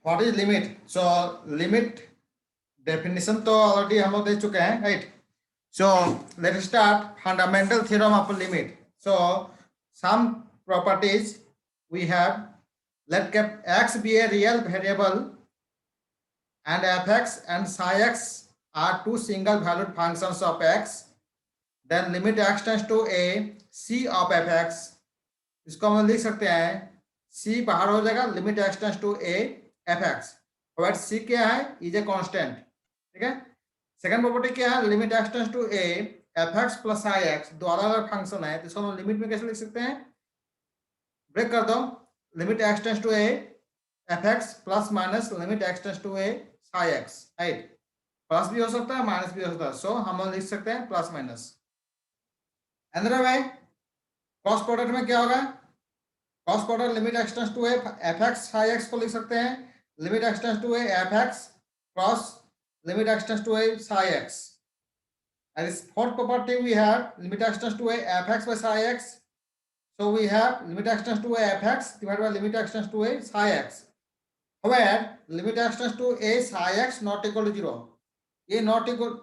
What is limit? So limit definition तो already हम लोग दे चुके हैं, right? So let start fundamental theorem of limit. So some properties we have. Let x be a real variable and fx and psi x are two single valued functions of x. Then limit x tends to a c of fx. इसको हम लिख सकते हैं c बाहर हो जाएगा, limit x tends to a fx. और c क्या है? Is a constant. ठीक है. सेकंड प्रॉपर्टी क्या है? Limit x tends to a fx plus psi x. दो अलग अलग फंक्शन है, तो इसको हम लिमिट में कैसे लिख सकते हैं? ब्रेक कर दो. Limit x tends to a fx plus minus limit x tends to a psi x, right? Plus भी हो सकता है, माइनस भी हो सकता है. सो हम लोग लिख सकते हैं प्लस माइनस. अंदर में क्रॉस प्रोडक्ट में क्या होगा? Cross product limit x tends to a fx psi x को लिख सकते हैं limit x tends to a fx cross limit x tends to a psi x. And this fourth property we have limit x tends to a fx by psi x. So we have limit x tends to a fx divided by limit x tends to a psi x. Where limit x tends to a psi x not equal to 0. ये not equal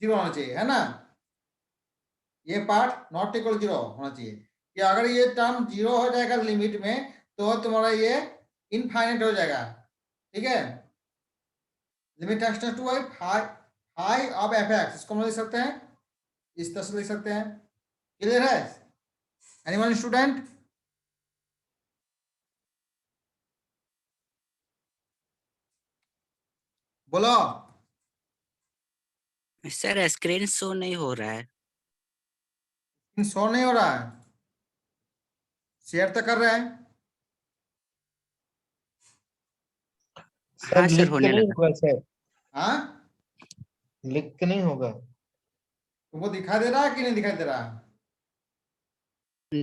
0 होना चाहिए, है ना? ये part not equal to 0 होना चाहिए. कि अगर ये टर्म 0 हो जाएगा लिमिट में तो तुम्हारा ये इनफाइनाइट हो जाएगा. ठीक है. Limit x tends to a phi of fx. इसको हम लिख सकते हैं इस तरह से लिख सकते हैं. क्लियर है? Anyone student? बोलो. सर स्क्रीन शो नहीं हो रहा है. शो नहीं हो रहा है? शेयर तो कर रहे हैं. हाँ सर, लिख के होने नहीं लगा. होगा सर, हाँ, लिख के नहीं होगा. तुमको दिखाई दे रहा है कि नहीं दिखाई दे रहा है?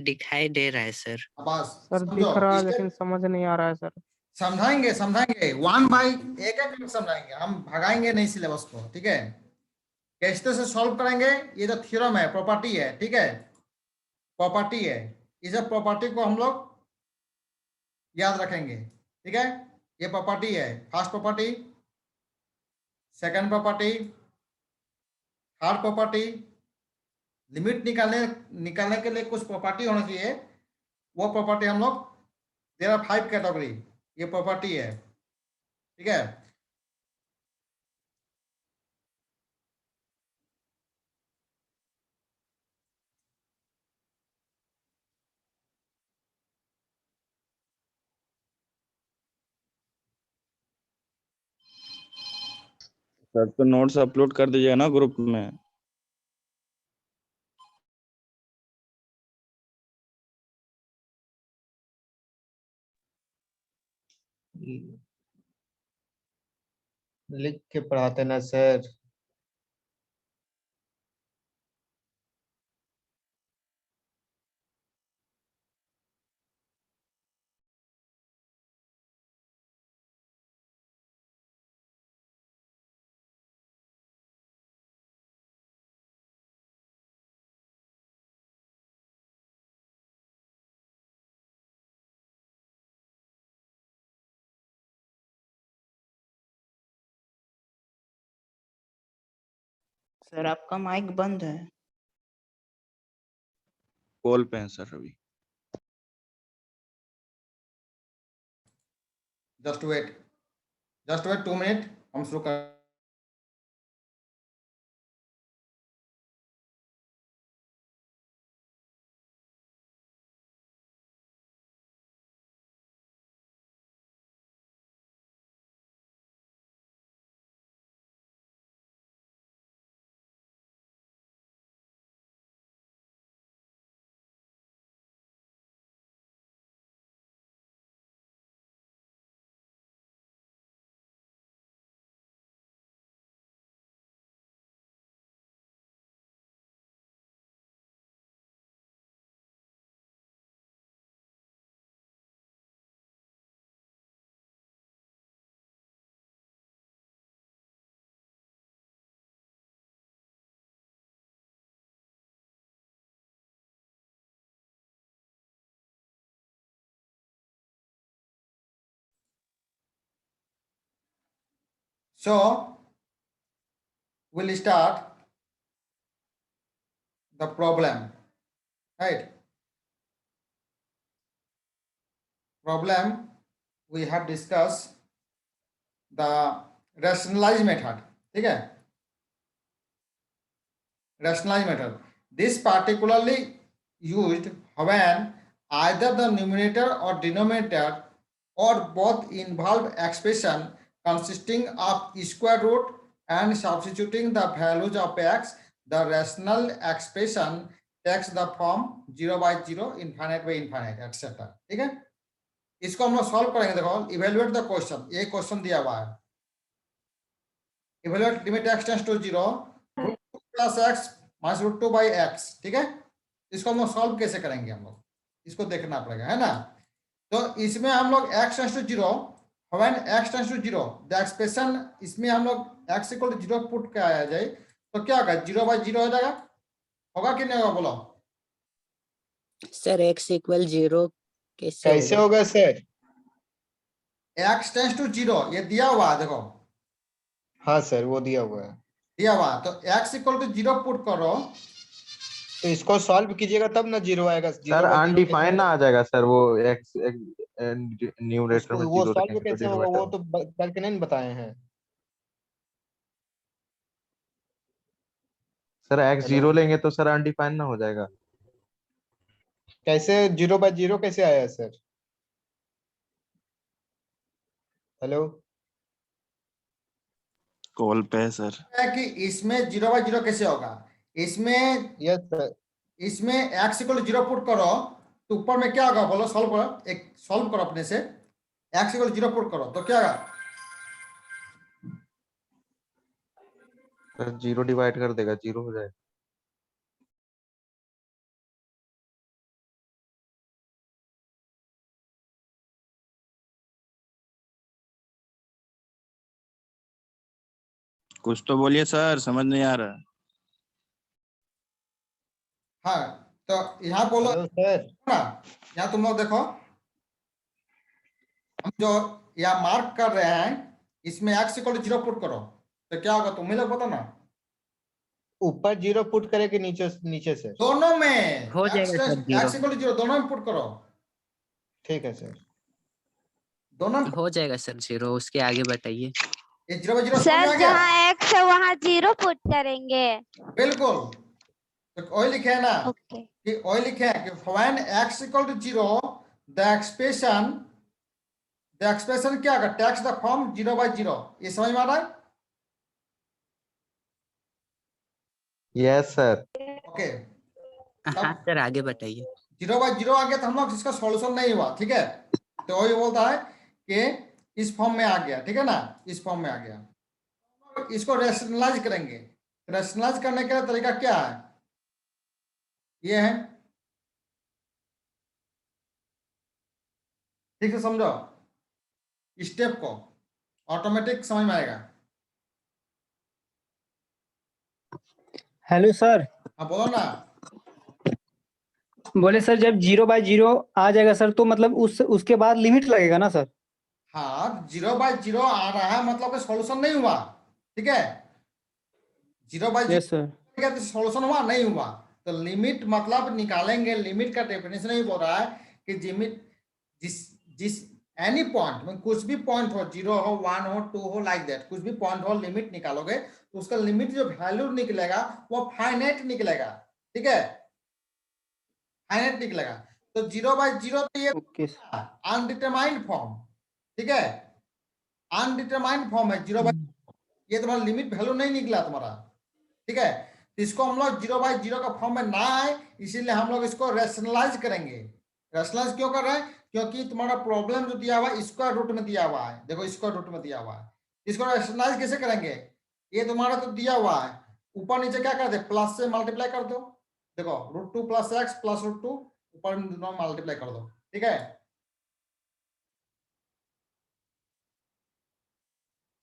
दिखाई दे रहा है सर. बस सर समझो. दिख रहा है स्टेप लेकिन समझ नहीं आ रहा है सर. समझाएंगे समझाएंगे वन बाई एक एक मिनट समझाएंगे. हम भगाएंगे नहीं सिलेबस को. ठीक है. कैसे से सॉल्व करेंगे? ये जो थ्योरम है, प्रॉपर्टी है. ठीक है, प्रॉपर्टी है. इस प्रॉपर्टी को हम लोग याद रखेंगे. ठीक है. ये प्रॉपर्टी है. First property, second property, third property. Limit निकालने के लिए कुछ प्रॉपर्टी होना चाहिए. वो प्रॉपर्टी हम लोग, देयर आर 5 कैटेगरी. ये प्रॉपर्टी है. ठीक है. सर तो नोट्स अपलोड कर दीजिएगा ना ग्रुप में. लिख के पढ़ाते ना सर. सर आपका माइक बंद है. कॉल पे हैं सर अभी. Just wait 2 minute. हम शुरू कर So we'll start the problem, right? Problem we have discussed the rationalized method, ठीक है? Rationalized method. This particularly used when either the numerator or denominator or both involved expression consisting of square root and substituting the values of x, the rational expression takes the form 0 by 0, infinite by infinite, etc. ठीक है? इसको हम लोग solve करेंगे. देखो, evaluate the question. ये question दिया हुआ है. Evaluate limit x tends to 0 √2 plus x minus √2 by x. ठीक है? इसको हम लोग सॉल्व कैसे करेंगे? हम लोग इसको देखना पड़ेगा, है ना? तो इसमें हम लोग x tends to 0, when x tends to 0 the expression, इसमें हम लोग x इक्वल टू 0 पुट किया जाए तो क्या होगा? 0 बाई 0 हो जाएगा. होगा कि नहीं होगा? बोलो. सर x इक्वल 0 कैसे होगा सर? x टेंड्स टू 0 ये दिया हुआ है. देखो, हाँ सर, वो दिया हुआ है. दिया हुआ है. तो x इक्वल टू 0 पुट करो. तो इसको सॉल्व कीजिएगा तब ना 0 आएगा. सर अनडिफाइंड ना आ जाएगा सर, वो एक्स न्यूमरेटर में वो 0 सॉल्व रखेंगे तो कैसे होगा? वो डिनोमिनेटर तो करके नहीं बताए हैं. Sir x hello? 0 लेंगे तो सर अनडिफाइंड ना हो जाएगा. कैसे 0 बाय 0 कैसे आया सर? हेलो? कॉल पे है सर. है कि इसमें 0 बाई 0 कैसे होगा? इसमें यस सर. इसमें x इक्वल 0 पुट करो तो ऊपर में क्या होगा? बोलो, सॉल्व करो. एक सॉल्व करो अपने से. x इक्वल 0 पुट करो तो क्या होगा? सर 0 डिवाइड कर देगा, 0 हो जाएगा. कुछ तो बोलिए सर, समझ नहीं आ रहा. हाँ, तो यहाँ बोलो हेलो सर. ना. यहाँ तुम लोग देखो, हम जो यहाँ मार्क कर रहे हैं इसमें x इक्वल 0 पुट करो तो क्या होगा? तुम ही लोग बताओ ना. ऊपर 0 पुट करे कि नीचे नीचे सर? दोनों में हो जाएगा सर, 0 x इक्वल 0 दोनों में पुट करो. ठीक है सर. दोनों में हो जाएगा सर 0. उसके आगे बताइए. ये 0 बाई 0 सर जहाँ x है वहाँ 0 पुट करेंगे. बिल्कुल. तो वही लिखे है ना ओके. कि वही लिखे हैं कि when x equal to 0 the expression क्या होगा? Takes the form 0 by 0. ये समझ में आ रहा है? Yes sir. ओके. हाँ सर, आगे बताइए. 0 बाई 0 आ गया तो हम लोग इसका सॉल्यूशन नहीं हुआ. ठीक है? तो वही बोलता है कि इस फॉर्म में आ गया. ठीक है ना? इस फॉर्म में आ गया. इसको रैशनलाइज करेंगे. रैशनलाइज करने का तरीका क्या है? ये है. ठीक से समझो स्टेप को, ऑटोमेटिक समझ में आएगा. Hello sir. हाँ बोलो ना. बोले सर जब 0 बाय 0 आ जाएगा सर तो मतलब उसके बाद लिमिट लगेगा ना सर? हाँ, 0 बाई 0 आ रहा है मतलब कि सॉल्यूशन नहीं हुआ. ठीक है? 0 बाई 0 यस सर. सॉल्यूशन हुआ नहीं हुआ. तो लिमिट मतलब निकालेंगे. लिमिट का डेफिनेशन ही बोल रहा है कि लिमिट जिस एनी पॉइंट में, कुछ भी पॉइंट हो, 0 हो, 1 हो, 2 हो, लाइक दैट, कुछ भी पॉइंट हो, लिमिट निकालोगे तो उसका लिमिट जो वैल्यू निकलेगा वो फाइनाइट निकलेगा. ठीक है? फाइनाइट निकलेगा. तो 0 बाई 0 तो ये ओके. Undetermined form. ठीक है? अनडिटरमाइंड फॉर्म है 0 बाई. ये तुम्हारा लिमिट वैल्यू नहीं निकला तुम्हारा. ठीक है? तो इसको हम लोग 0 बाई 0 का फॉर्म में ना आए इसीलिए हम लोग इसको रैशनलाइज करेंगे. रैशनलाइज क्यों कर रहे हैं? क्योंकि तुम्हारा प्रॉब्लम जो दिया हुआ है स्क्वायर रूट में दिया हुआ है. देखो, स्क्वायर रूट में दिया हुआ है. इसको रैशनलाइज कैसे करेंगे? ये तुम्हारा तो दिया हुआ है, ऊपर नीचे क्या कर दे? प्लस से मल्टीप्लाई कर दो. देखो, √2 प्लस x प्लस √2 ऊपर में दोनों मल्टीप्लाई कर दो. ठीक है?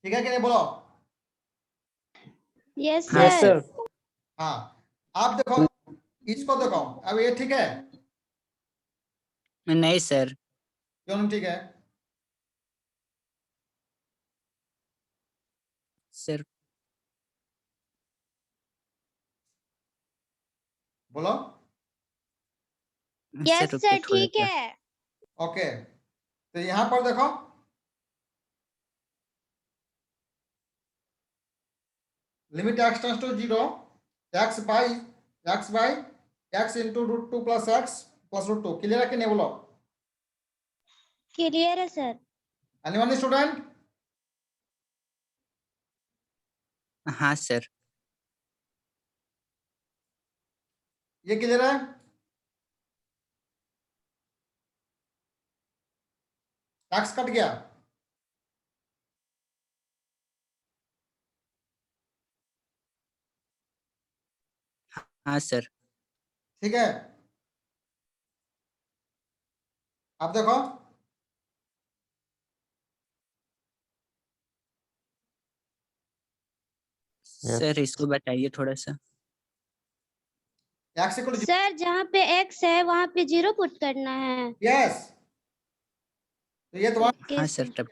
ठीक है कि नहीं? बोलो. यस हाँ यस सर. सर. हाँ, आप देखो, इसको देखो. अब ये ठीक है? नहीं सर. क्यों नहीं ठीक है? सर बोलो। यस सर रुकिए सर थोड़ा ठीक सा। है। ओके, तो यहाँ पर देखो, limit x tends to 0, x by x into √2 plus x plus √2। Clear है कि नहीं बोलो? क्लियर है सर। Anyone student? हाँ सर। ये क्लियर है? x कट गया। हाँ सर। ठीक है, अब देखो, Yes. सर इसको बताइए थोड़ा सा। x इक्वल सर जहाँ पे x है वहाँ पे 0 पुट करना है। यस, तो ये तुम्हारा ओके हाँ सर सर। तब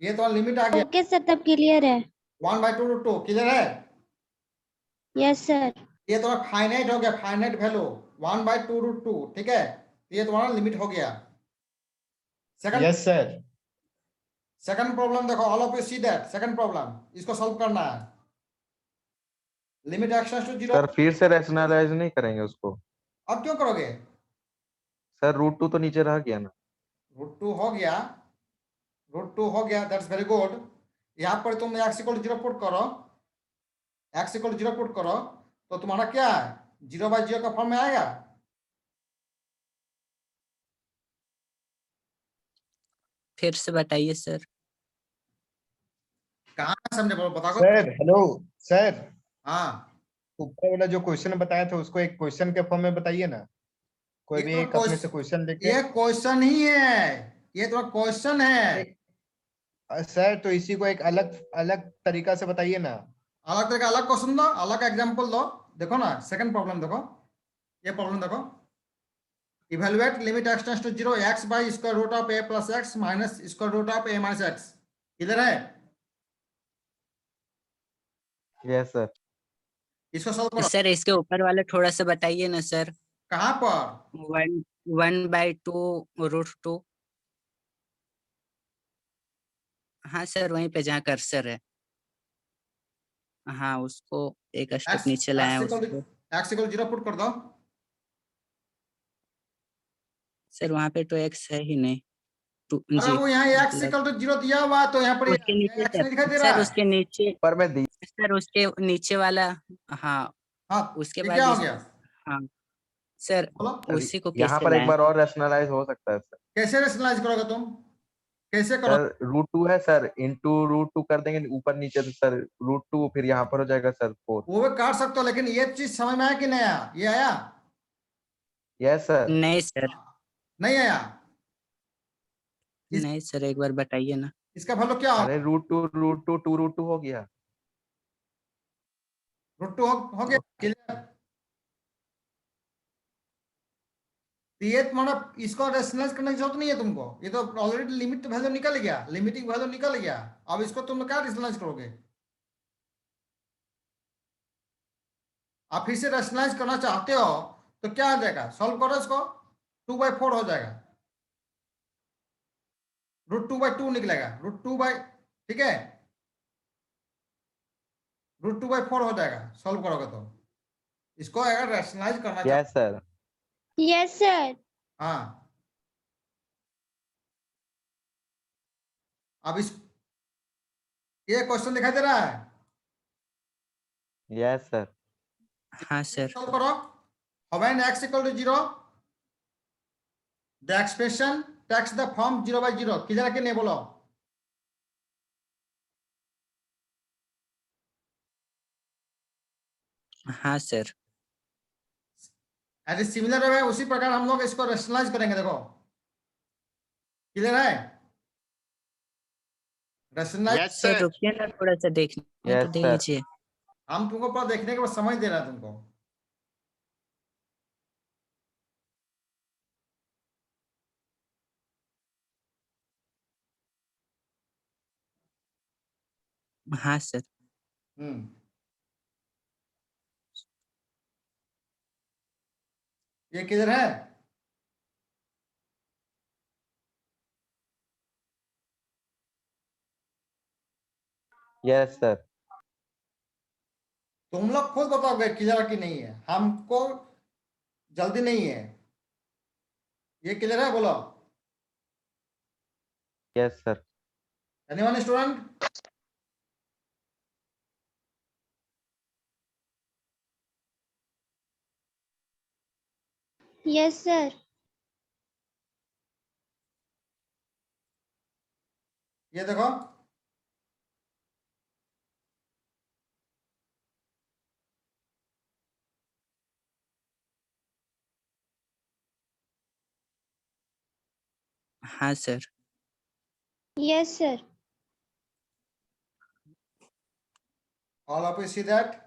ये तुम्हारा लिमिट आ गया ओके सर तब क्लियर है। 1/2 √2। क्लियर है? Yes sir. ये तुम्हारा फाइनाइट हो गया, फाइनाइट वैल्यू 1/2 √2। ठीक है, तो ये तुम्हारा लिमिट हो गया। Second yes sir. Second problem देखो, all of you see that second problem, इसको सॉल्व करना है। Limit x tends to 0। Sir फिर से रैशनलाइज नहीं करेंगे उसको? अब क्यों करोगे? सर √2 तो नीचे रह गया ना। √2 हो गया, √2 हो गया, दैट्स वेरी गुड। यहाँ पर तुम x इक्वल 0 पुट करो, x इक्वल 0 पुट करो, तो तुम्हारा क्या है, 0/0 का फॉर्म में आएगा। फिर से बताइए सर। कहाँ समझे, बोलो बताओ। सर हेलो सर, हाँ, ऊपर वाला जो क्वेश्चन बताया था उसको एक क्वेश्चन के फॉर्म में बताइए ना। कोई ये भी तो एक अपने से क्वेश्चन लेके। ये क्वेश्चन ही है, ये तो क्वेश्चन है। एक सर तो इसी को एक अलग अलग तरीका से बताइए ना। अलग तरह का अलग क्वेश्चन दो, अलग एग्जांपल दो। देखो ना, सेकंड प्रॉब्लम देखो, ये प्रॉब्लम देखो, evaluate limit x tends to 0 x by square root of a plus x minus square root of a minus x। इधर है, यस सर। इसको सॉल्व करो। सर इसके ऊपर वाला थोड़ा सा बताइए ना सर। कहाँ पर? 1/2 √2। हाँ सर वहीं पे जहाँ कर्सर है। हाँ उसको एक स्टेप x नीचे लाए x इक्वल उसको। x इक्वल 0 पुट कर दो। सर वहाँ पे तो एक्स है ही नहीं। टू अरे जी वो यहाँ x मतलब इक्वल टू 0 दिया हुआ है, तो यहाँ पर उसके नीचे x नहीं दिखाई दे सर रहा सर है। उसके नीचे ऊपर में दी। सर उसके नीचे वाला। हाँ हाँ, उसके ये बाद क्या हो इस गया, हाँ सर बोलो। सर उसी को यहाँ कैसे पर एक लाए। बार और रैशनलाइज हो सकता है सर। कैसे रेशनलाइज करोगे तुम, कैसे करो? सर √2 है सर, इंटू √2 कर देंगे ऊपर नीचे, तो सर √2 फिर यहाँ पर हो जाएगा सर 4। वो भी काट सकते हो, लेकिन ये चीज समझ में आया कि नहीं आया? ये आया? Yes sir. नहीं सर। नहीं आया? इस, नहीं सर एक बार बताइए ना। इसका वैल्यू क्या अरे होगा? √2 2√2 हो गया। √2 हो गया, क्लियर। तो ये तुम्हारा, इसको रेशनलाइज करने की जरूरत नहीं है तुमको, ये तो ऑलरेडी लिमिट वैल्यू निकल गया, लिमिटिंग वैल्यू निकल गया। अब इसको तुम क्या रेशनलाइज करोगे? आप फिर से रेशनलाइज करना चाहते हो तो क्या आ जाएगा, सॉल्व करो इसको, 2/4 हो जाएगा, √2/2 निकलेगा, ठीक है, √2/4 हो जाएगा, सॉल्व करोगे तो। इसको अगर रेशनलाइज करना यस चाहते, सर। Yes sir. हाँ, अब इस, ये क्वेश्चन दिखाई दे रहा है, यस सर। हाँ सर। सॉल्व करो। when x equal to 0, the expression takes the form 0/0। Clear है कि नहीं, बोलो। हाँ सर। एज सिमिलर है, उसी प्रकार हम लोग इसको रेशनलाइज करेंगे, देखो क्लियर है, रेशनलाइज। Yes sir sir. रुकिए ना थोड़ा सा देखने तो यस दे सर। लीजिए। हम तुमको पूरा देखने के बाद समझ दे रहा है तुमको। हाँ सर। ये किधर है? Yes sir. तुम लोग खुद बताओगे क्लियर कि नहीं है, हमको जल्दी नहीं है। ये क्लियर है बोलो। Yes sir. Anyone student? Yes sir. ये देखो, हाँ sir. Yes sir. all of you see that?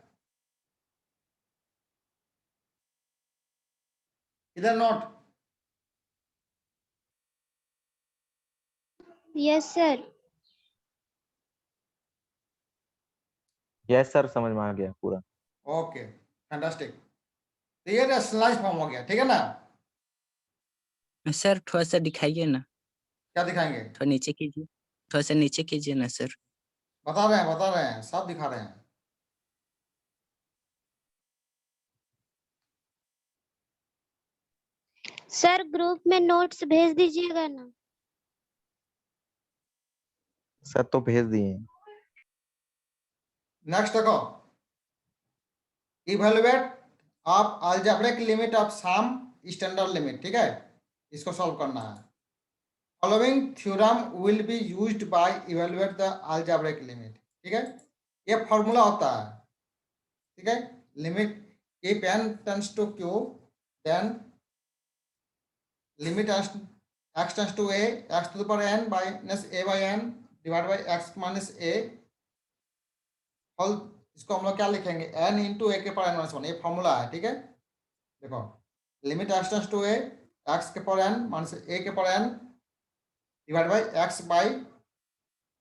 इधर note. Yes sir. Yes sir, समझ में आ गया पूरा। Okay, fantastic. तो ये रैशनलाइज फॉर्म हो गया, ठीक है ना? सर थोड़ा सा दिखाइए ना, क्या दिखाएंगे? थोड़ा नीचे कीजिए, थोड़ा सा नीचे कीजिए ना सर। बता रहे हैं, सब दिखा रहे हैं। सर ग्रुप में नोट्स भेज दीजिएगा ना। सर तो भेज दिए। नेक्स्ट देखो, evaluate of algebraic limit of some standard limit, ठीक है? इसको सॉल्व करना है। Following theorem will be used by evaluate the algebraic limit, ठीक है? ये फॉर्मूला होता है, ठीक है? Limit if n tends to q, then limit x tends to a, x to the power n minus a by n divided by x minus a whole. इसको हम लोग क्या लिखेंगे? n इंटू ए के पावर n माइनस वन, ये formula है, ठीक है? देखो, limit x tends to a, x के पावर n माइनस a के power n divide by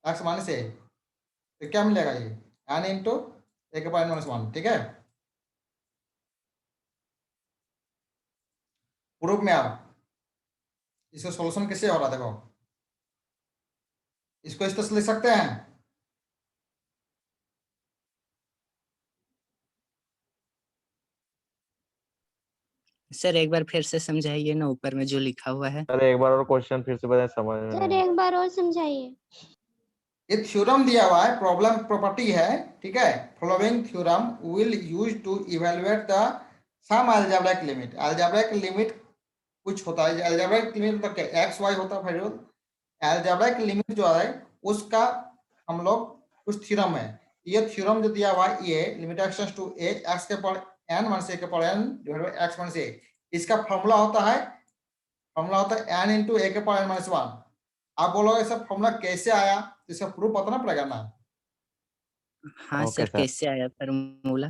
x minus a, तो क्या मिलेगा? ये n इंटू ए के पावर n माइनस वन, ठीक है? प्रूफ में आओ, इसका सॉल्यूशन कैसे हो रहा है? देखो, इसको इस तरह से लिख सकते हैं। सर एक बार फिर से समझाइए ना, ऊपर में जो लिखा हुआ है। सर एक बार और क्वेश्चन फिर से बताएं, समझ में सर नहीं। एक बार और समझाइए। ये थ्योरम दिया हुआ है, प्रॉब्लम प्रॉपर्टी है, ठीक है? Following theorem will use to evaluate the some algebraic limit. Algebraic limit कुछ होता है, अलजेब्रिक लिमिट मतलब क्या? एक्स वाई होता है वेरिएबल। अलजेब्रिक लिमिट जो है उसका हम लोग कुछ थ्योरम है। ये थ्योरम जो दिया हुआ है, ये limit x tends to a, x के पावर n माइनस ए के power n divide by x minus a, इसका फॉर्मूला होता है n इंटू ए के पावर n माइनस वन। आप बोलोगे सर फॉर्मूला कैसे आया? तो इसका प्रूफ बताना पड़ेगा ना। हाँ ओके सर, सर। कैसे आया फॉर्मूला?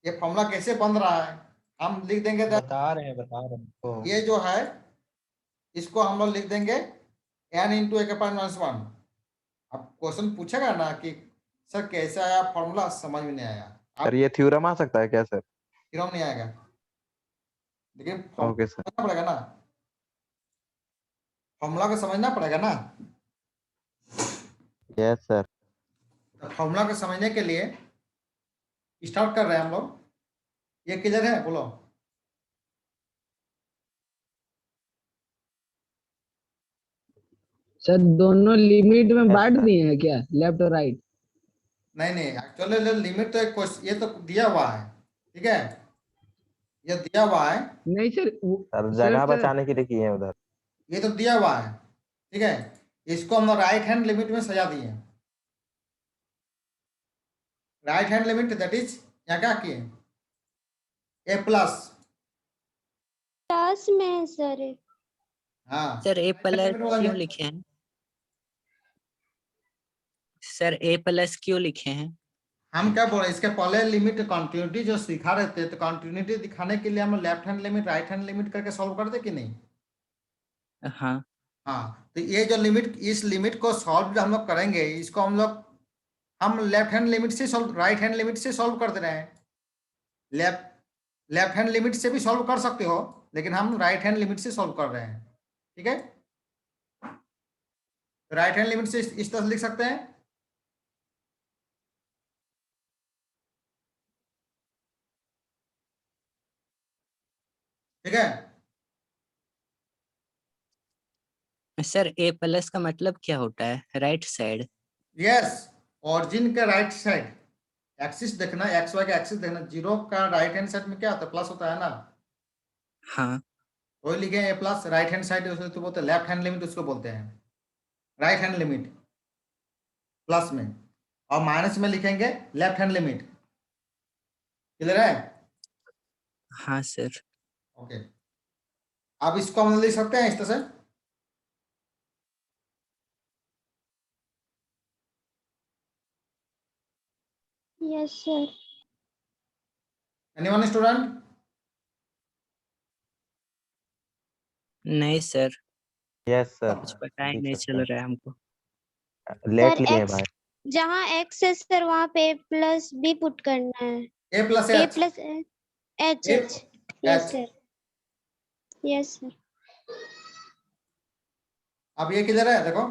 ये फॉर्मूला कैसे बन रहा है? हम लिख देंगे बता रहे हैं तो। ये जो है इसको हम लोग लिख देंगे n इंटू ए के पावर माइनस वन। अब क्वेश्चन पूछेगा ना कि सर कैसे आया फॉर्मूला, समझ में नहीं आया, सर ये थ्योरम आ सकता है क्या सर? थ्योरम नहीं आएगा, लेकिन ओके सर। समझना पड़ेगा ना, फॉर्मूला को समझना पड़ेगा ना। Yes sir. तो फॉर्मूला को समझने के लिए स्टार्ट कर रहे हैं हम लोग। ये क्लियर है? बोलो। सर दोनों लिमिट में Yes, बांट sir. दिए हैं क्या, लेफ्ट और राइट? नहीं, एक्चुअली लिमिट तो एक ये तो दिया हुआ है, ठीक है? ये दिया हुआ है, नहीं सर सर जगह बचाने के लिए किए हैं उधर। ये तो दिया हुआ है, ठीक है? इसको हम राइट हैंड लिमिट में सजा दिए। Right hand limit that is यहाँ क्या किए? ए प्लस क्लास में है सर। हाँ, सर ए प्लस limit बोलेंगे। क्यों लिखे हैं? सर ए प्लस क्यों लिखे हैं? हम क्या बोले, इसके पहले लिमिट कंटिन्यूटी जो सिखा रहे थे, तो कंटिन्यूटी दिखाने के लिए हम left hand limit right hand limit करके सॉल्व करते कि नहीं? हाँ हाँ, तो ये जो लिमिट, इस लिमिट को सॉल्व जो हम लोग करेंगे, इसको हम लोग हम लेफ्ट हैंड लिमिट से सॉल्व, राइट हैंड लिमिट से सॉल्व कर दे रहे हैं। लेफ्ट हैंड लिमिट से भी सॉल्व कर सकते हो, लेकिन हम राइट हैंड लिमिट से सॉल्व कर रहे हैं। ठीक है, राइट हैंड लिमिट से इस तरह से लिख सकते हैं। ठीक है, सर ए प्लस का मतलब क्या होता है? Right side? यस, ऑरिजिन का राइट साइड एक्सिस देखना, एक्स वाई का एक्सिस देखना। जीरो का राइट हैंड साइड में क्या होता है? प्लस होता है ना। हाँ वही लिखे ए प्लस, राइट हैंड साइड उसको तो बोलते हैं लेफ्ट हैंड लिमिट, उसको बोलते हैं राइट हैंड लिमिट प्लस में, और माइनस में लिखेंगे लेफ्ट हैंड लिमिट। क्लियर है? हाँ सर। ओके, अब इसको हम लिख सकते हैं इस तरह से। Yes sir. Anyone student? नहीं सर, यस सर, कुछ पता ही लिख नहीं सकते चल हैं। रहा है हमको। लेट सर लिए हैं एक्स, भाई। जहाँ एक्स है सर वहाँ पे प्लस बी पुट करना है। A plus a h, plus h a h. Yes h. Sir, yes sir. अब ये किधर है देखो,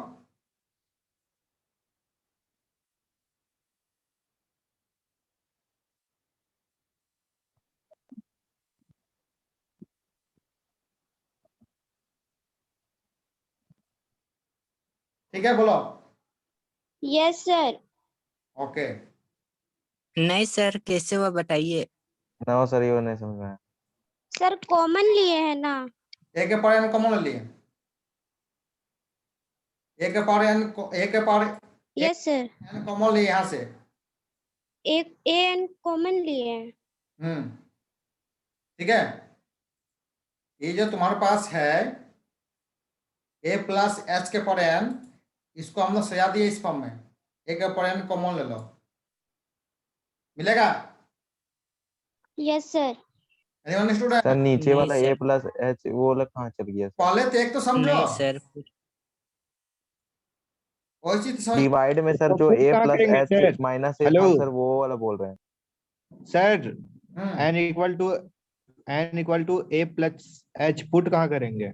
ठीक है बोलो। Yes sir. ओके, नहीं सर, कैसे हुआ बताइए। नो सर, ये नहीं समझ में आया। सर कॉमन लिए है ना। ए के पावर एन कॉमन ले लिए, ए के पावर एन, ए के power yes sir, n common लिए यहाँ से। एक ए एन कॉमन लिए है। ठीक है, ये जो तुम्हारे पास है ए प्लस एच के पावर एन, इसको हम लोग सजा दिए इस फॉर्म में, ए के पावर एन कॉमन ले लो, मिलेगा? Yes sir. Anyone student? Sir नीचे नहीं वाला ए सर। प्लस एच वो वाला कहाँ चल गया सर? पहले तो एक तो समझो, नहीं सर, वही चीज समझ। डिवाइड में सर तो जो पुट ए कहाँ प्लस करेंगे h sir? Minus a hello था सर, वो वाला बोल रहे हैं sir, hmm, n equal to a plus h put कहाँ करेंगे?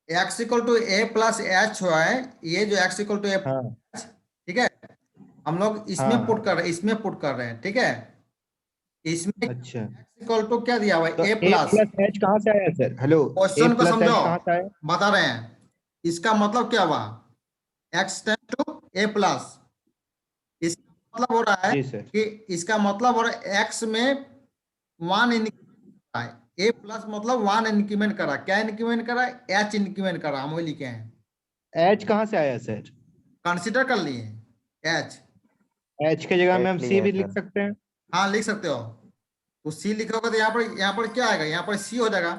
X equal to a plus h हुआ है, ये जो एक्स इक्वल टू ए, हाँ ठीक है, हम लोग इसमें हाँ पुट कर रहे हैं, इसमें पुट कर रहे हैं। ठीक है, इसमें अच्छा, एक्स इक्वल टू क्या दिया हुआ तो है? ए ए प्लस। प्लस एच कहाँ से आया सर? हेलो, ए क्वेश्चन को प्लस एच समझो, कहाँ से आया? बता रहे हैं। इसका मतलब क्या हुआ? X tend to a plus, इसका मतलब हो रहा है जी सर। कि इसका मतलब हो रहा है एक्स में वन इंक्रीमेंट है, ए प्लस मतलब वन इंक्रीमेंट करा। क्या इंक्रीमेंट करा? एच इंक्रीमेंट करा, हम वही लिखे हैं। एच कहाँ से आया सर? कंसिडर कर लिए एच। एच के जगह में हम एच लिए सी हैं भी लिख सर। सकते हैं। हाँ लिख सकते हो, तो सी लिखोगे तो यहाँ पर क्या आएगा? यहाँ पर सी हो जाएगा।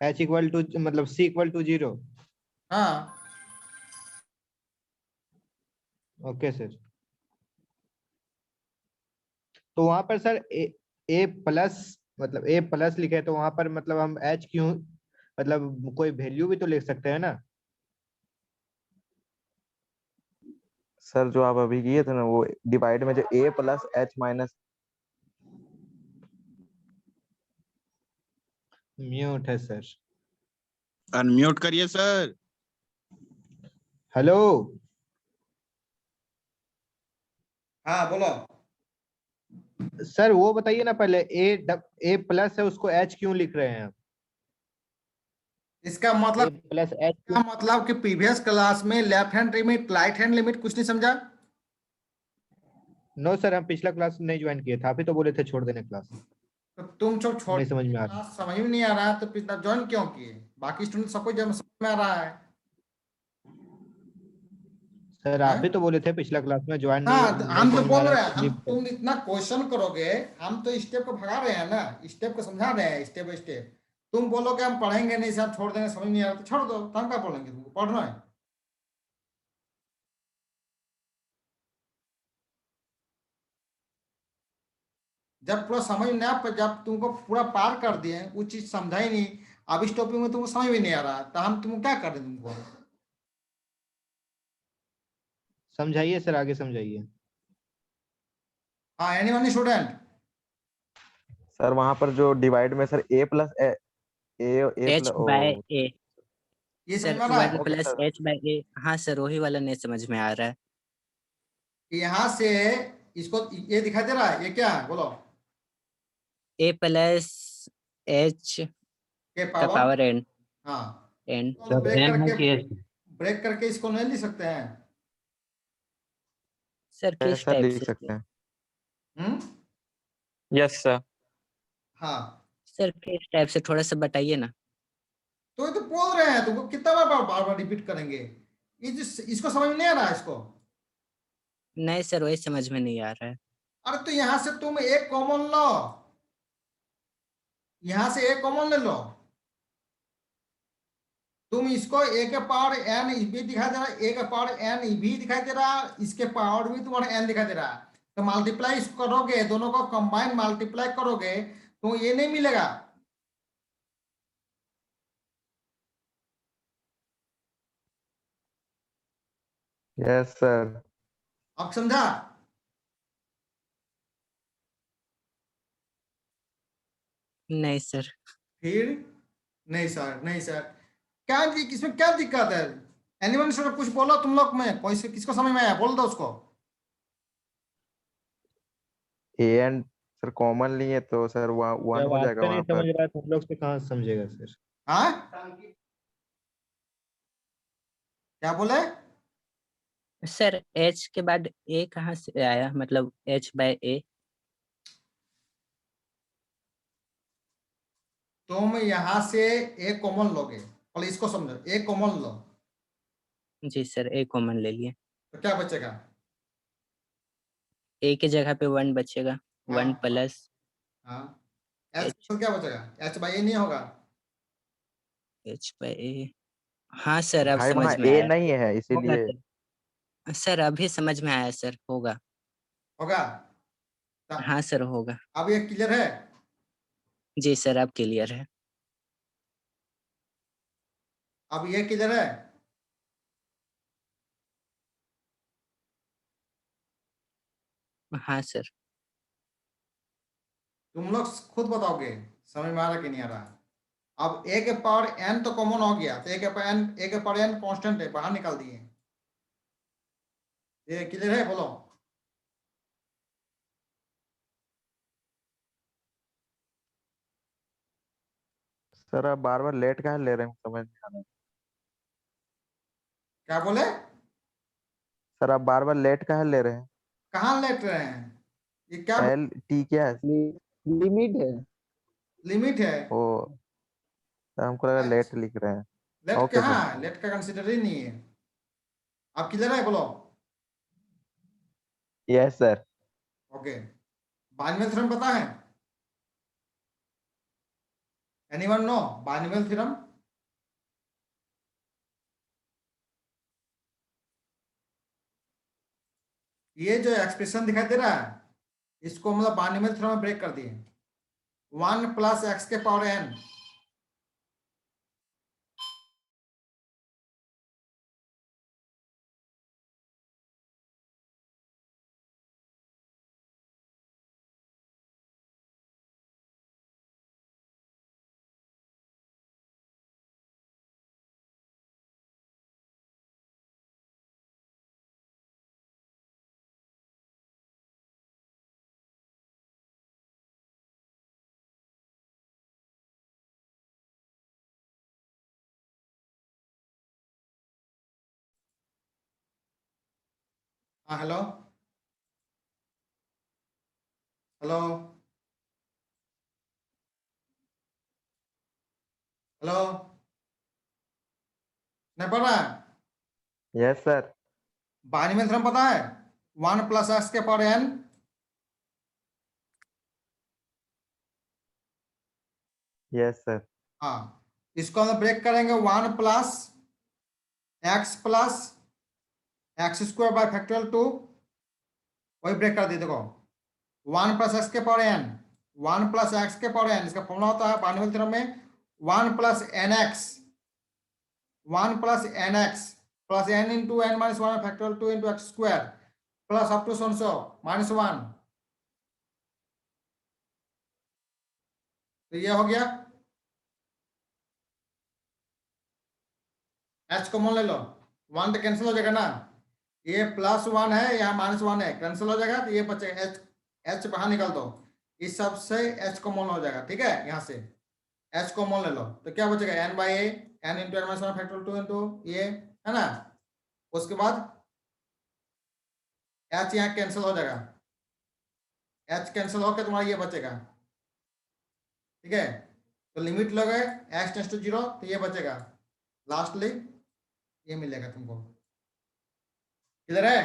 एच इक्वल टू मतलब सी इक्वल टू 0। हाँ, ओके सर। तो वहां पर सर ए प्लस मतलब ए प्लस लिखे तो वहां पर मतलब हम एच क्यों मतलब कोई वैल्यू भी तो लिख सकते हैं ना? सर जो आप अभी किए थे ना, वो डिवाइड में जो ए प्लस एच माइनस। म्यूट है सर। अनम्यूट करिए सर। हेलो हाँ बोलो। सर, वो बताइए ना पहले ए प्लस है उसको एच क्यों लिख रहे हैं? इसका ए मतलब प्लस एच क्या मतलब कि प्रीवियस क्लास में left hand limit, right hand limit कुछ नहीं समझा? नो सर, हम पिछला क्लास नहीं ज्वाइन किए थे, आप ही तो बोले थे छोड़ देने क्लास। तो तुम सब छोड़, नहीं समझ में आ रहा। क्लास समझ में नहीं आ रहा है तो पिछला ज्वाइन क्यों किए? बाकी स्टूडेंट सबको जब समझ में आ रहा है। सर आप ही तो बोले थे पिछला क्लास में ज्वाइन हाँ, नहीं हम तो समझ में बोल आ रहा रहे है हैं, तो हम leave तुम इतना क्वेश्चन करोगे, हम तो स्टेप को भगा रहे हैं ना, स्टेप को समझा रहे हैं स्टेप बाय स्टेप। तुम बोलोगे हम पढ़ेंगे नहीं सर, छोड़ देंगे, समझ नहीं आ रहा तो छोड़ दो, तो हम क्या बोलेंगे? तुमको पढ़ना है। जब पूरा समझ में आप, जब तुमको पूरा पार कर दिए, वो चीज समझा ही नहीं, अब इस टॉपिक में तुमको समझ में नहीं आ रहा, तो हम तुमको क्या कर रहे तुमको? समझाइए सर, आगे समझाइए। हाँ, एनीवन स्टूडेंट? सर वहां पर जो डिवाइड में sir a plus a a h plus by o. A. ये समझ सर में आ रहा है? 1 okay plus sir. H by a. हाँ सर, वही वाला नहीं समझ में आ रहा है। यहाँ से इसको ये दिखाई दे रहा है, ये क्या है बोलो? ए प्लस एच के का पावर। Power n. हाँ, एन। तो ब्रेक करके इसको नहीं लिख सकते हैं? सर किस सर टाइप लिख से? सकते हैं। हम्म। Yes sir. हाँ, सर किस टाइप से, थोड़ा सा बताइए ना। तो ये तो बोल रहे हैं, तुमको कितना बार बार रिपीट करेंगे? ये जो इसको समझ में नहीं आ रहा है इसको? नहीं सर, वही समझ में नहीं आ रहा है। अरे तो यहां से तुम एक कॉमन लो, यहां से एक कॉमन ले लो। तुम इसको ए के पावर एन भी दिखाई दे रहा है, ए के पावर एन भी दिखाई दे रहा है, इसके पावर भी तुम्हारा एन दिखाई दे रहा है। तो मल्टीप्लाई इसको करोगे, दोनों को कंबाइन मल्टीप्लाई करोगे तो ये नहीं मिलेगा। Yes sir. अब समझा? नहीं सर। फिर नहीं सर, नहीं सर, क्या इसमें क्या दिक्कत है? एनीवन सर कुछ बोलो तुम लोग में, कोई से किसको समझ में आया बोल दो उसको। ए एंड सर कॉमन लिए तो सर वहाँ वन जब हो जाएगा आपसे नहीं वहां समझ पर। रहा है तो हम लोग से कहाँ समझेगा सर? हाँ, क्या बोले? सर एच के बाद ए कहाँ से आया, मतलब एच बाय ए? तुम यहां से एक कॉमन लोगे, पहले इसको समझो, एक कॉमन लो जी सर, ए कॉमन ले लिए। तो क्या बचेगा? ए की जगह पे 1 बचेगा। हाँ। 1 प्लस हाँ, एच एच। क्या बचेगा? एच बाई ए नहीं होगा? H by a. हाँ सर, अब भाई वहाँ समझ में ए आया। नहीं है होगा इसीलिए। सर। सर अभी समझ में आया सर, होगा। होगा? हाँ सर, होगा। अब ये क्लियर है? जी सर, अब क्लियर है। अब ये क्लियर है? हाँ सर। तुम लोग खुद बताओगे समझ में आ रहा कि नहीं आ रहा? अब ए के पावर एन तो कॉमन हो गया, तो ए के पावर एन कांस्टेंट है, बाहर निकाल दिए। ये क्लियर है बोलो? सर आप बार बार लेट कहाँ ले रहे हैं समझ नहीं आ रहा। क्या बोले? सर आप बार बार लेट कहाँ ले रहे हैं? कहाँ लेट रहे हैं? ये क्या एल टी क्या है? लिमिट है। लिमिट है? ओ सर हमको लगा लेट लिख रहे हैं। लेट ओके कहाँ सर। है? लेट का कंसिडर ही नहीं है। अब क्लियर है बोलो? Yes sir. Okay, binomial theorem पता है? Anyone no binomial theorem? ये जो एक्सप्रेशन दिखाई दे रहा है, इसको मतलब बाइनोमियल थ्योरम में ब्रेक कर दिए। 1 प्लस एक्स के पावर एन, हाँ हेलो हेलो हेलो, नहीं पढ़ रहा है? Yes sir. बाइनोमियल थ्योरम पता है? 1 प्लस एक्स के पावर एन। Yes sir. हाँ, इसको हम ब्रेक करेंगे 1 plus x square by factorial 2, वही ब्रेक कर दिए। देखो 1 प्लस एक्स के पावर एन, 1 प्लस एक्स के पावर एन, इसका फॉर्मूला होता है बाइनोमियल थ्योरम में 1 plus n x, 1 plus n x plus n into n minus 1 factorial 2 into x square plus up to so and so minus 1, तो ये हो गया। h common ले लो, 1 तो कैंसिल हो जाएगा ना, ये +1 है यहाँ -1 है, कैंसिल हो जाएगा तो ये बचेगा h बाहर निकाल दो, इस सब से h कॉमन हो जाएगा, ठीक है। यहाँ से h कॉमन ले लो तो क्या बचेगा n by A, n into n minus 1 factorial 2 into ये है ना, उसके बाद h यहाँ कैंसिल हो जाएगा, h कैंसिल होकर तुम्हारा ये बचेगा, ठीक है। तो लिमिट लोगे x टेंड्स टू 0 तो ये बचेगा, लास्टली ये मिलेगा तुमको, क्लियर है।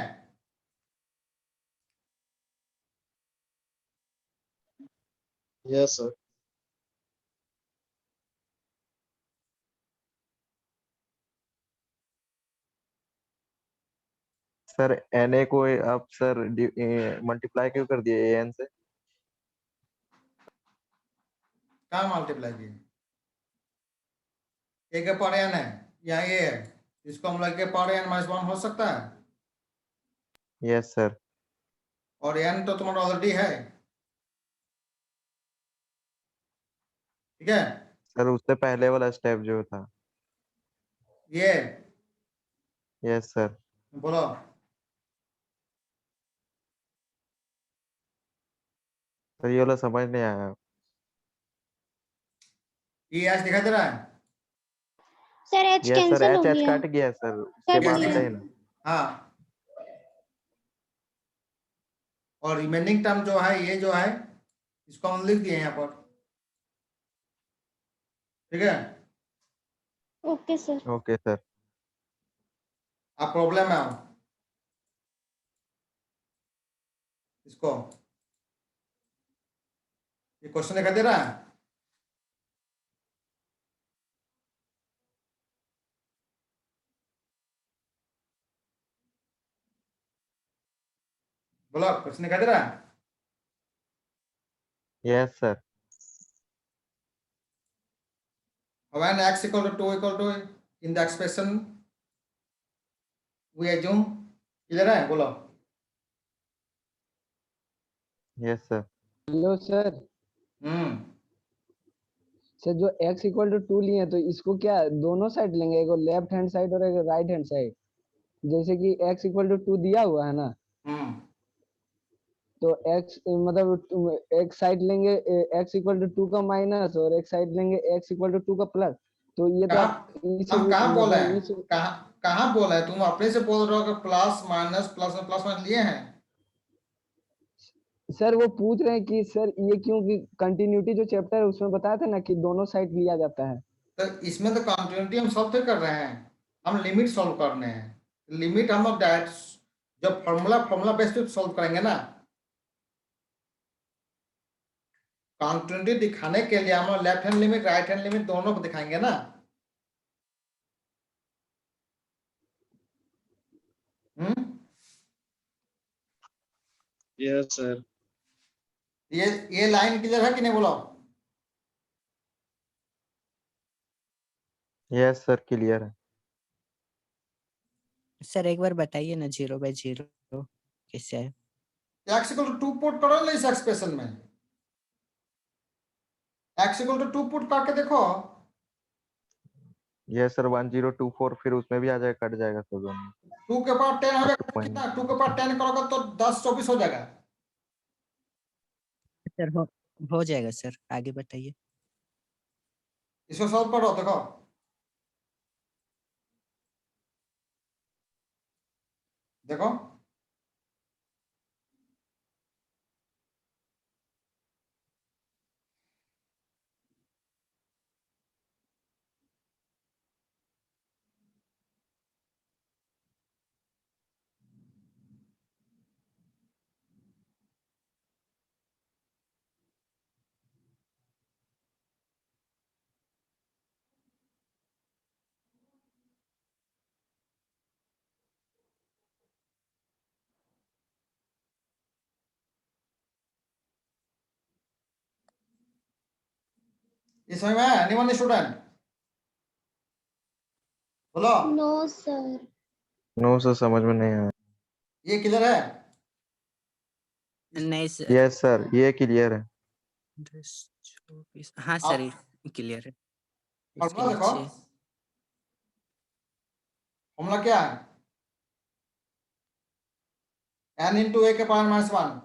Yes sir. सर na को आप सर मल्टीप्लाई क्यों कर दिए an से? कहाँ मल्टीप्लाई किए, a के पावर n है, यहाँ ये है, इसको हम लोग के पावर n माइनस 1 हो सकता है, यस सर। और n तो तुम्हारा ऑलरेडी है, ठीक है। सर उससे पहले वाला स्टेप जो था। ये यस सर। बोलो, सर ये वाला समझ नहीं आया। ये h दिखाई दे रहा है, sir H yes sir cancel हो एच गया। कट गया सर, उसके कट बाद गया। बताइए ना। हाँ, और रिमेनिंग टर्म जो है ये जो है इसको हम लिख दिए यहाँ पर, ठीक है। Okay sir. Okay sir. अब प्रॉब्लम है इसको, ये क्वेश्चन दिखाई दे रहा है, बोलो क्वेश्चन दिखाई दे रहा है। Yes sir. When x equal to 2 equal to in the expression we assume, clear है, बोलो। Yes sir. Hello sir. Sir जो x इक्वल टू 2 लिए तो इसको क्या दोनों साइड लेंगे, एक लेफ्ट हैंड साइड और एक राइट हैंड साइड, जैसे कि x इक्वल टू 2 दिया हुआ है ना, तो x मतलब एक साइड लेंगे x इक्वल टू 2 का माइनस और एक साइड लेंगे x इक्वल टू 2 का प्लस, तो ये तो हम कहाँ बोला है, कहाँ बोला है, तुम अपने से बोल रहे हो कि प्लस माइनस लिए हैं। सर वो पूछ रहे हैं कि सर ये क्योंकि कंटिन्यूटी जो चैप्टर है उसमें बताया था ना कि दोनों साइड लिया जाता है, तो इसमें तो कंटिन्यूटी हम सॉल्व कर रहे हैं, हम लिमिट सॉल्व करने हैं, लिमिट हम लोग डायरेक्ट जब फॉर्मूला बेस्ड पे सॉल्व करेंगे ना, कंटिन्यूटी दिखाने के लिए हम लोग left hand limit right hand limit दोनों को दिखाएंगे ना। Yes sir. ये लाइन क्लियर है कि नहीं, बोलो। यस सर क्लियर है। सर एक बार बताइए ना 0/0 कैसे है। x इक्वल टू 2 पुट करो ना इस एक्सप्रेशन में, x इक्वल टू 2 पुट करके देखो। यस सर 1024 फिर उसमें भी आ जाएगा, कट जाएगा सर दोनों। 2 के पावर 10 हो जाएगा, point. कितना 2 के पावर 10 करोगे तो 10 24 हो जाएगा। सर हो जाएगा सर, आगे बताइए। इसको सॉल्व करो, देखो देखो ये समझ में आया, एनीवन स्टूडेंट, बोलो। No sir. नो सर, समझ में नहीं आया। ये क्लियर है? नहीं सर। यस सर, ये क्लियर है। 10, 24 हाँ आप सर क्लियर है। इसके फॉर्मूला देखो, नीचे फॉर्मूला क्या है? n इंटू ए के पावर -1।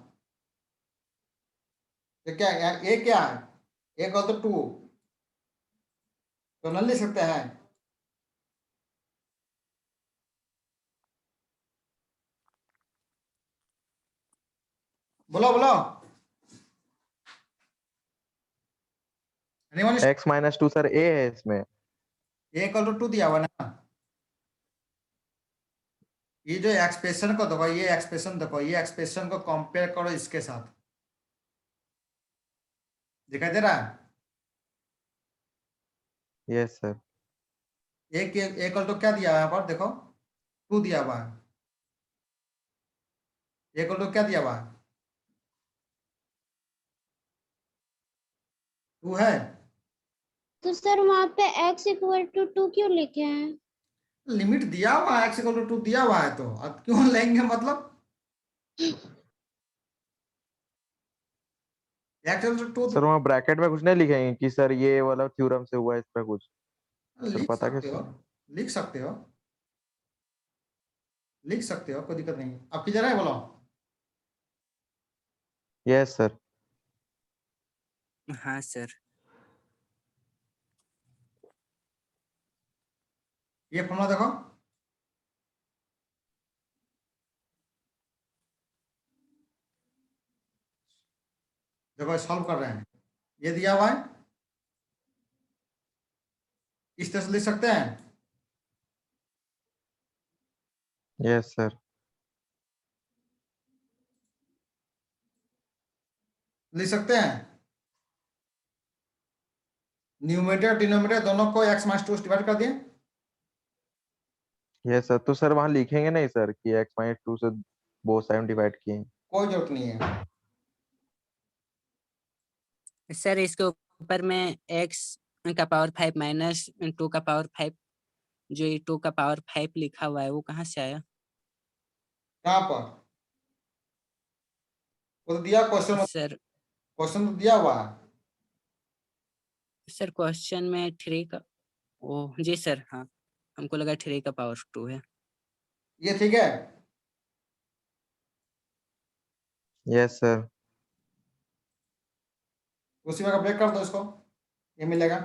तो क्या ए क्या है? ए को तो 2 तो न लिख सकते हैं। बोलो बोलो। Anyone is- x-2 सर ए है इसमें। ए इक्वल टू 2 दिया हुआ ना। ये जो एक्सप्रेशन को देखो, ये एक्सप्रेशन देखो, ये एक्सप्रेशन को कंपेयर करो इसके साथ, दिखाई दे रहा है? Yes sir. एक इक्वल टू क्या दिया हुआ है यहाँ पर देखो, 2 दिया हुआ है। इक्वल टू क्या दिया हुआ है? 2 है। तो सर वहाँ पे x इक्वल टू 2 क्यों लिखे हैं? लिमिट दिया हुआ है, x इक्वल टू 2 दिया हुआ है, तो अब क्यों लेंगे मतलब? x इक्वल टू 2 सर वहाँ ब्रैकेट में कुछ नहीं लिखेंगे कि सर ये वाला थ्योरम से हुआ है इसका कुछ? सर लिख पता सकते कैसे? हो, लिख सकते हो, लिख सकते हो, कोई दिक्कत नहीं। अब किधर है बोलो? Yes sir. हाँ सर। ये फॉर्मूला देखो, देखो सॉल्व कर रहे हैं, ये दिया हुआ है, इस तरह से लिख सकते हैं। Yes sir. लिख सकते हैं। न्यूमरेटर डिनोमिनेटर दोनों को x - 2 से डिवाइड कर दिए। यस सर, तो सर वहाँ लिखेंगे नहीं सर कि x-2 से बोथ साइड डिवाइड किए? कोई जरूरत नहीं है। सर इसके ऊपर में x का पावर 5 माइनस 2 का पावर 5, जो ये 2 का पावर 5 लिखा हुआ है वो कहाँ से आया? कहाँ पर? वो तो दिया क्वेश्चन, सर क्वेश्चन तो दिया हुआ है। सर क्वेश्चन में 3 का, ओ जी सर हाँ, हमको लगा 3 का पावर 2 है। ये ठीक है। Yes sir. उसी में ब्रेक कर दो इसको, ये मिलेगा।